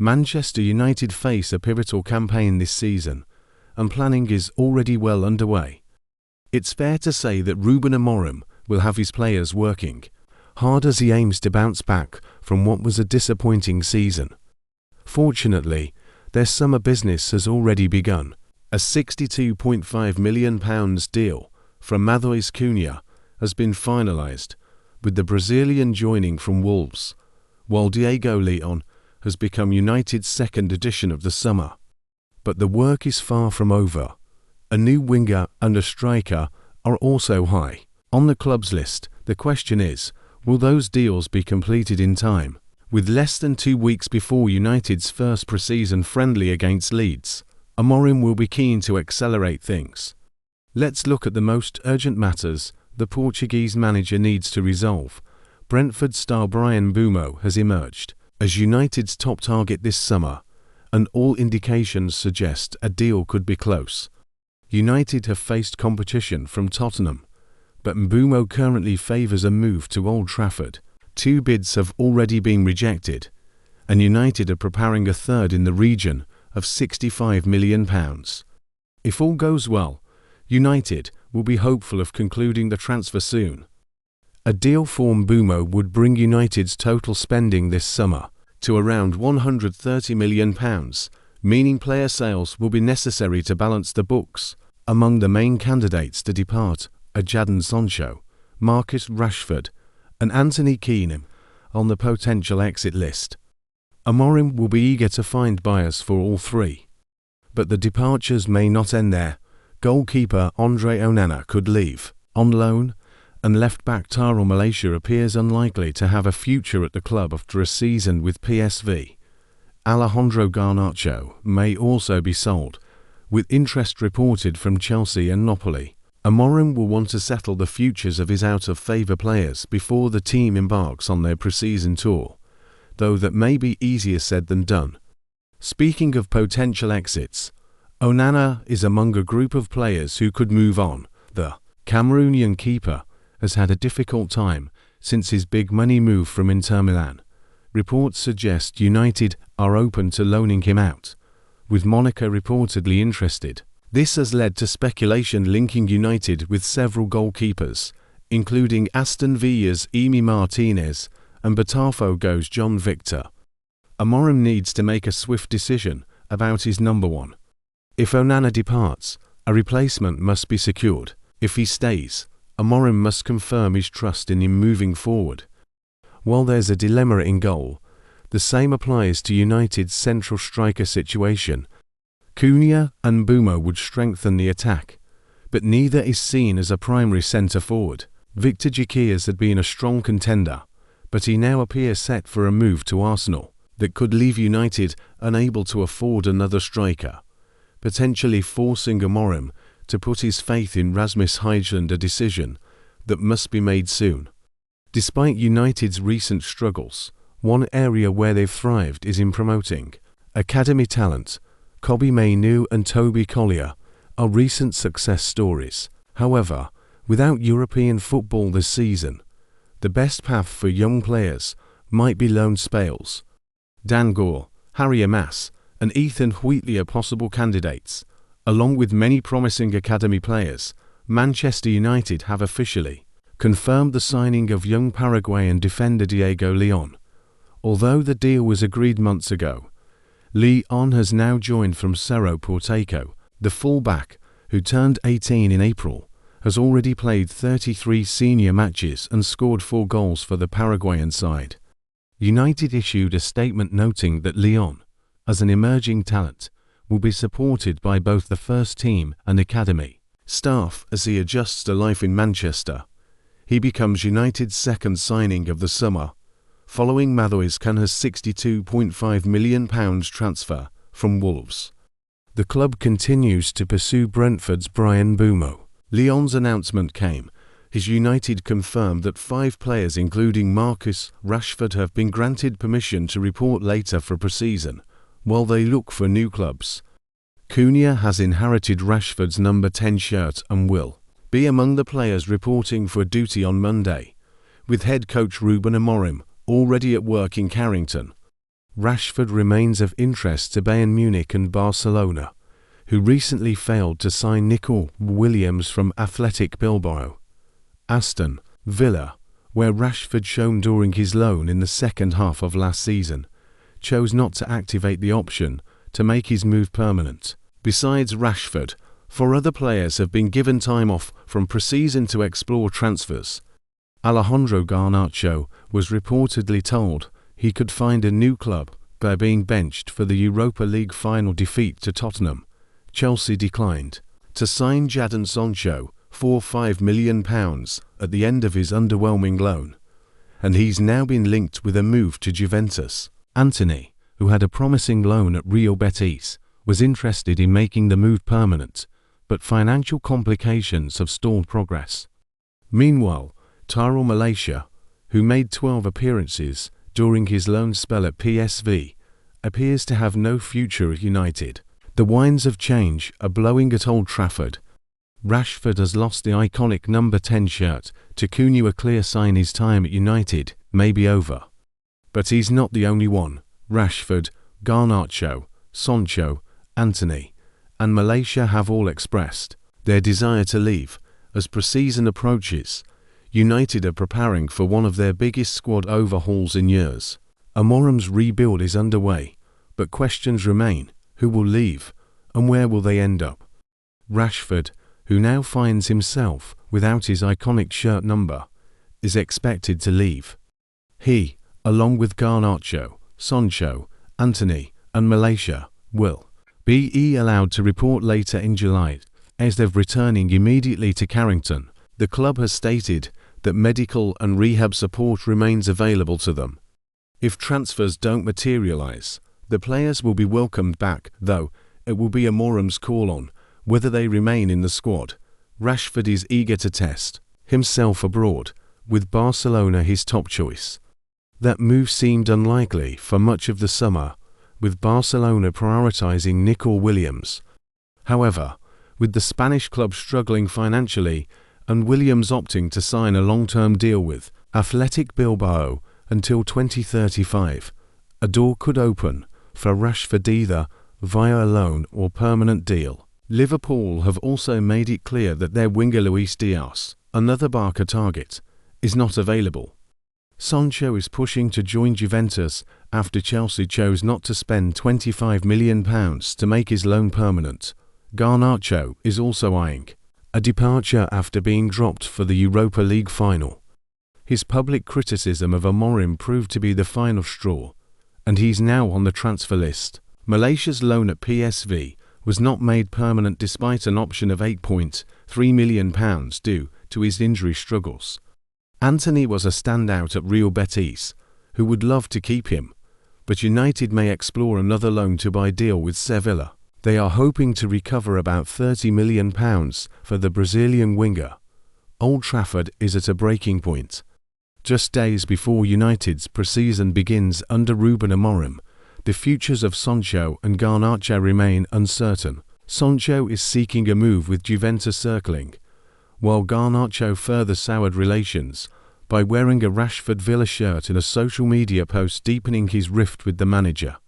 Manchester United face a pivotal campaign this season, and planning is already well underway. It's fair to say that Ruben Amorim will have his players working hard as he aims to bounce back from what was a disappointing season. Fortunately, their summer business has already begun. A £62.5 million deal from Matheus Cunha has been finalised, with the Brazilian joining from Wolves, while Diego Leon has become United's second addition of the summer. But the work is far from over. A new winger and a striker are also high on the club's list. The question is, will those deals be completed in time? With less than 2 weeks before United's first pre-season friendly against Leeds, Amorim will be keen to accelerate things. Let's look at the most urgent matters the Portuguese manager needs to resolve. Brentford star Bryan Mbeumo has emerged as United's top target this summer, and all indications suggest a deal could be close. United have faced competition from Tottenham, but Mbeumo currently favours a move to Old Trafford. 2 bids have already been rejected, and United are preparing a third in the region of £65 million. If all goes well, United will be hopeful of concluding the transfer soon. A deal for Mbeumo would bring United's total spending this summer to around £130 million, meaning player sales will be necessary to balance the books. Among the main candidates to depart are Jadon Sancho, Marcus Rashford, and Anthony Keenan on the potential exit list. Amorim will be eager to find buyers for all 3. But the departures may not end there. Goalkeeper Andre Onana could leave on loan, and left-back Tyrell Malaysia appears unlikely to have a future at the club after a season with PSV. Alejandro Garnacho may also be sold, with interest reported from Chelsea and Napoli. Amorim will want to settle the futures of his out-of-favour players before the team embarks on their pre-season tour, though that may be easier said than done. Speaking of potential exits, Onana is among a group of players who could move on. The Cameroonian keeper has had a difficult time since his big money move from Inter Milan. Reports suggest United are open to loaning him out, with Monaco reportedly interested. This has led to speculation linking United with several goalkeepers, including Aston Villa's Emi Martinez and Botafogo's John Victor. Amorim needs to make a swift decision about his number 1. If Onana departs, a replacement must be secured. If he stays, Amorim must confirm his trust in him moving forward. While there's a dilemma in goal, the same applies to United's central striker situation. Cunha and Mbeumo would strengthen the attack, but neither is seen as a primary centre-forward. Victor Gyökeres had been a strong contender, but he now appears set for a move to Arsenal that could leave United unable to afford another striker, potentially forcing Amorim to put his faith in Rasmus Højlund, a decision that must be made soon. Despite United's recent struggles, one area where they've thrived is in promoting academy talent. Kobbie Mainoo and Toby Collier are recent success stories. However, without European football this season, the best path for young players might be loan spells. Dan Gore, Harry Amas, and Ethan Wheatley are possible candidates. Along with many promising academy players, Manchester United have officially confirmed the signing of young Paraguayan defender Diego Leon. Although the deal was agreed months ago, Leon has now joined from Cerro Porteño. The fullback, who turned 18 in April, has already played 33 senior matches and scored 4 goals for the Paraguayan side. United issued a statement noting that Leon, as an emerging talent, will be supported by both the first team and academy staff as he adjusts to life in Manchester. He becomes United's second signing of the summer, following Matheus Cunha's £62.5 million transfer from Wolves. The club continues to pursue Brentford's Bryan Mbeumo. Leon's announcement came as United confirmed that 5 players including Marcus Rashford have been granted permission to report later for pre-season, while they look for new clubs. Cunha has inherited Rashford's number 10 shirt and will be among the players reporting for duty on Monday, with head coach Ruben Amorim already at work in Carrington. Rashford remains of interest to Bayern Munich and Barcelona, who recently failed to sign Nico Williams from Athletic Bilbao. Aston Villa, where Rashford shone during his loan in the second half of last season, chose not to activate the option to make his move permanent. Besides Rashford, 4 other players have been given time off from pre-season to explore transfers. Alejandro Garnacho was reportedly told he could find a new club by being benched for the Europa League final defeat to Tottenham. Chelsea declined to sign Jadon Sancho for £5 million at the end of his underwhelming loan, and he's now been linked with a move to Juventus. Antony, who had a promising loan at Real Betis, was interested in making the move permanent, but financial complications have stalled progress. Meanwhile, Tyrell Malaysia, who made 12 appearances during his loan spell at PSV, appears to have no future at United. The winds of change are blowing at Old Trafford. Rashford has lost the iconic number 10 shirt to Cunha, a clear sign his time at United may be over. But he's not the only one. Rashford, Garnacho, Sancho, Antony, and Malaysia have all expressed their desire to leave. As pre-season approaches, United are preparing for one of their biggest squad overhauls in years. Amorim's rebuild is underway, but questions remain: who will leave, and where will they end up? Rashford, who now finds himself without his iconic shirt number, is expected to leave. He, along with Garnacho, Sancho, Antony, and Malaysia, will be allowed to report later in July, as they're returning immediately to Carrington. The club has stated that medical and rehab support remains available to them. If transfers don't materialize, the players will be welcomed back, though it will be Amorim's call on whether they remain in the squad. Rashford is eager to test himself abroad, with Barcelona his top choice. That move seemed unlikely for much of the summer, with Barcelona prioritizing Nico Williams. However, with the Spanish club struggling financially and Williams opting to sign a long-term deal with Athletic Bilbao until 2035, a door could open for Rashford either via a loan or permanent deal. Liverpool have also made it clear that their winger Luis Diaz, another Barca target, is not available. Sancho is pushing to join Juventus after Chelsea chose not to spend £25 million to make his loan permanent. Garnacho is also eyeing a departure after being dropped for the Europa League final. His public criticism of Amorim proved to be the final straw, and he's now on the transfer list. Malaysia's loan at PSV was not made permanent despite an option of £8.3 million due to his injury struggles. Antony was a standout at Real Betis, who would love to keep him, but United may explore another loan to buy deal with Sevilla. They are hoping to recover about £30 million for the Brazilian winger. Old Trafford is at a breaking point. Just days before United's pre-season begins under Ruben Amorim, the futures of Sancho and Garnacho remain uncertain. Sancho is seeking a move with Juventus circling, while Garnacho further soured relations by wearing a Rashford Villa shirt in a social media post, deepening his rift with the manager.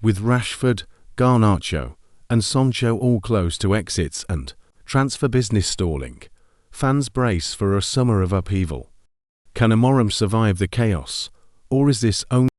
With Rashford, Garnacho, and Sancho all close to exits and transfer business stalling, fans brace for a summer of upheaval. Can Amorim survive the chaos, or is this only